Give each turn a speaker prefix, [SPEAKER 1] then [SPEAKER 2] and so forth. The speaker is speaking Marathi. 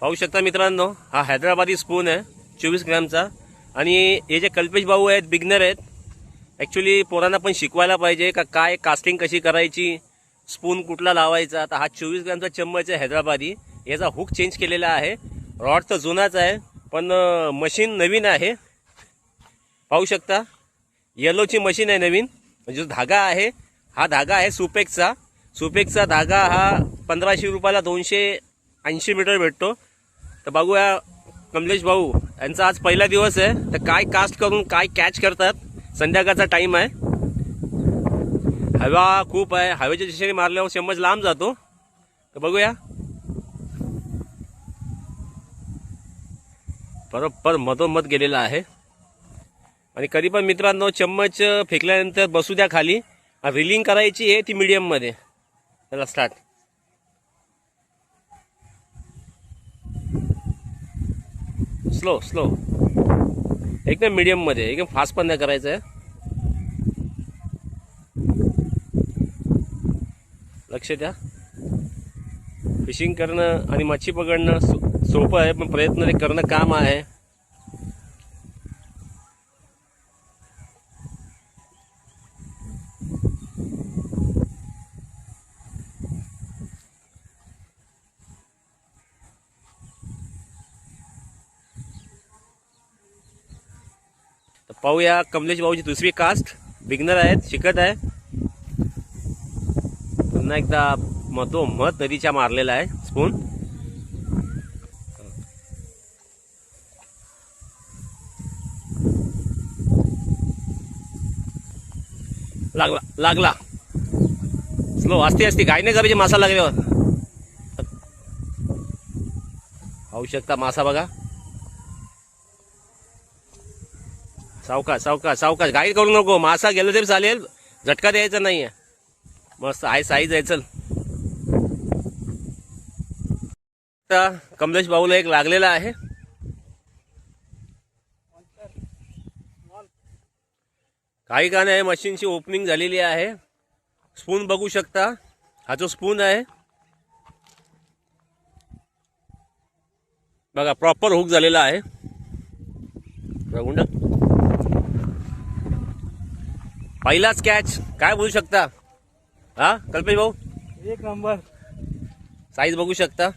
[SPEAKER 1] पाहू शकता मित्रांनो, हा हैदराबादी स्पून आहे 24 ग्रॅमचा। आणि हे जे कल्पेश भाऊ आहेत बिगनर आहेत, ॲक्च्युली पोरांना पण शिकवायला पाहिजे का काय कास्टिंग कशी करायची, स्पून कुठला लावायचा। तर हा 24 ग्रॅमचा चम्मच आहे हैदराबादी, याचा हुक चेंज केलेला आहे। रॉड तर जुनाच आहे पण मशीन नवीन आहे। पाहू शकता येलोची मशीन आहे नवीन। जो धागा आहे हा धागा आहे सुपेक्सचा धागा। हा 1500 रुपयाला 280 मीटर भेटतो। तर बघूया कमलेश भाऊ यांचा आज पहिला दिवस आहे, तर काय कास्ट करून काय कॅच करतात। संध्याकाळचा टाइम आहे, हवा खूप आहे, हवेच्या दिशेने मारल्यावर चम्मच लांब जातो। तर बघूया, बरोबर मधोमध गेलेला आहे। आणि कधी पण मित्रांनो चम्मच फेकल्यानंतर बसू द्या खाली, रिलिंग करायची आहे ती मीडियम मध्ये। चला स्टार्ट। स्लो स्लो एकदम मीडियम मध्ये, एकदम फास्ट पण नाही करायचं आहे। लक्ष द्या, फिशिंग करणं आणि मच्छी पकडणं सोपं आहे, पण प्रयत्न करणं काम आहे। तर पाहूया कमलेश भाऊची दुसरी कास्ट, बिगनर आहेत, शिकत आहे। पुन्हा एकदा मधोमध नदीच्या मारलेला आहे स्पून। लागला लागला, स्लो असते घाई नाही करायची मासा लागल्यावर। पाहू शकता मासा बघा, सावकाश सावकाश सावकाश, घाई करू नको। मासा गेलो तरी चालेल, झटका द्यायचा नाहीये। मस्त आहे, साईज आहे। चल कमलेश भाऊला एक लागलेला आहे। काही का नाही, मशीनची ओपनिंग झालेली आहे। स्पून बघू शकता, हा जो स्पून आहे बघा, प्रॉपर हुक झालेला आहे। पहिलाच कॅच, काय बोलू शकता हा कल्पेश भाऊ?
[SPEAKER 2] एक नंबर।
[SPEAKER 1] साईज बघू शकता।